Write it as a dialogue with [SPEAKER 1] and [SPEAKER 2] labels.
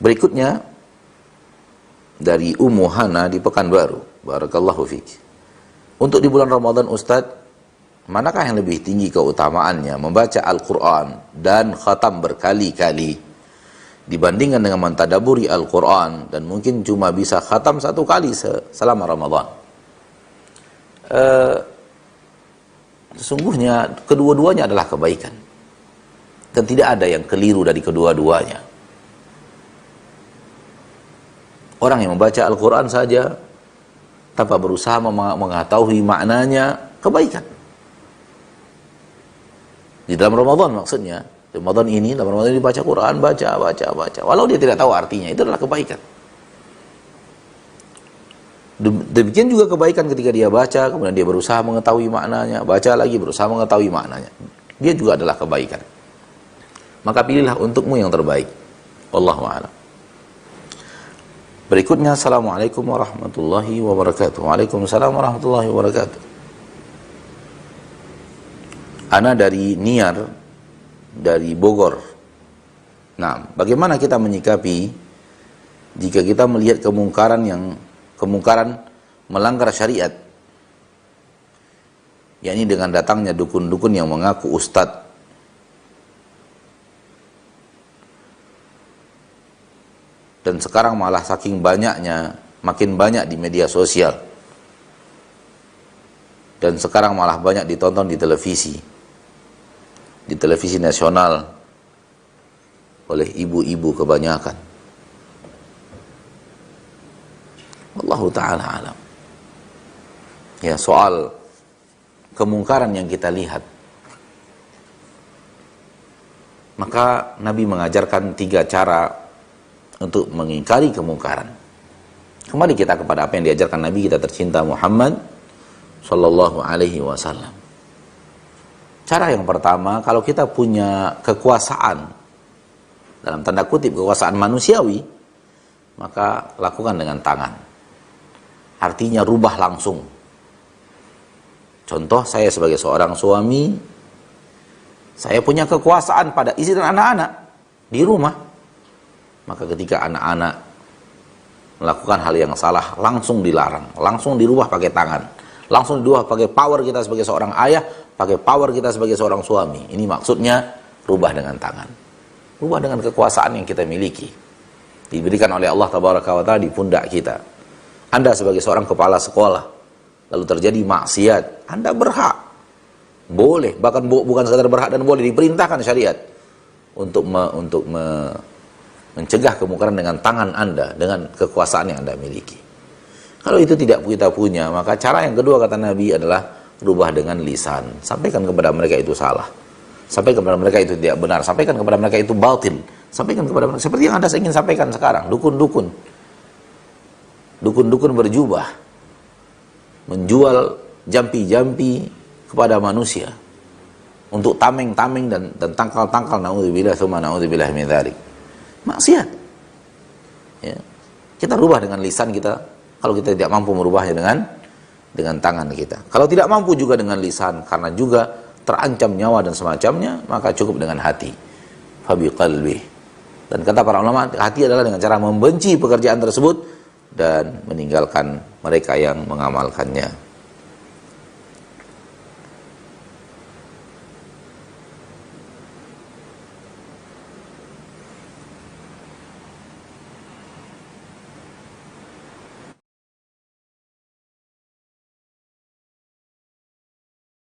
[SPEAKER 1] Berikutnya dari Ummu Hana di Pekanbaru. Barakallahu fiik. Untuk di bulan Ramadan, Ustadz, manakah yang lebih tinggi keutamaannya? Membaca Al-Quran dan khatam berkali-kali dibandingkan dengan mentadaburi Al-Quran dan mungkin cuma bisa khatam satu kali selama Ramadan. Sesungguhnya kedua-duanya adalah kebaikan dan tidak ada yang keliru dari kedua-duanya. Orang yang membaca Al-Quran saja tanpa berusaha mengetahui maknanya, kebaikan. Di dalam Ramadan maksudnya, dalam Ramadan ini baca Quran, baca. Walau dia tidak tahu artinya, itu adalah kebaikan. Demikian juga kebaikan ketika dia baca, kemudian dia berusaha mengetahui maknanya, baca lagi, berusaha mengetahui maknanya. Dia juga adalah kebaikan. Maka pilihlah untukmu yang terbaik. Wallahu a'lam. Berikutnya, Assalamualaikum warahmatullahi wabarakatuh. Waalaikumsalam warahmatullahi wabarakatuh. Ana dari Niar, dari Bogor. Nah, bagaimana kita menyikapi jika kita melihat kemungkaran melanggar syariat, yakni dengan datangnya dukun-dukun yang mengaku ustadz, dan sekarang malah saking banyaknya, makin banyak di media sosial, dan sekarang malah banyak ditonton di televisi nasional oleh ibu-ibu kebanyakan. Wallahu ta'ala alam. Ya, soal kemungkaran yang kita lihat, maka Nabi mengajarkan 3 cara untuk mengingkari kemungkaran. Kembali kita kepada apa yang diajarkan Nabi kita tercinta Muhammad sallallahu alaihi wasallam. Cara yang pertama, kalau kita punya kekuasaan, dalam tanda kutip kekuasaan manusiawi, maka lakukan dengan tangan. Artinya rubah langsung. Contoh, saya sebagai seorang suami, saya punya kekuasaan pada istri dan anak-anak di rumah. Maka ketika anak-anak melakukan hal yang salah, langsung dilarang, langsung dirubah pakai tangan, langsung dirubah pakai power kita sebagai seorang ayah, pakai power kita sebagai seorang suami. Ini maksudnya rubah dengan tangan, rubah dengan kekuasaan yang kita miliki, diberikan oleh Allah Tabaraka wa Ta'ala di pundak kita. Anda sebagai seorang kepala sekolah, lalu terjadi maksiat, Anda berhak, boleh, bahkan bukan sekadar berhak dan boleh, diperintahkan syariat untuk mencegah kemungkaran dengan tangan Anda, dengan kekuasaan yang Anda miliki. Kalau itu tidak kita punya, maka cara yang kedua kata Nabi adalah rubah dengan lisan. Sampaikan kepada mereka itu salah, sampaikan kepada mereka itu tidak benar, sampaikan kepada mereka itu batil, sampaikan kepada mereka seperti yang Anda ingin sampaikan sekarang. Dukun berjubah menjual jampi-jampi kepada manusia untuk tameng-tameng dan tangkal-tangkal, naudzubillah tsumma naudzubillah min dzalik. Maksiat. Ya. Kita rubah dengan lisan kita. Kalau kita tidak mampu merubahnya dengan tangan kita. Kalau tidak mampu juga dengan lisan, karena juga terancam nyawa dan semacamnya, maka cukup dengan hati. Fabi qalbi. Dan kata para ulama, hati adalah dengan cara membenci pekerjaan tersebut dan meninggalkan mereka yang mengamalkannya.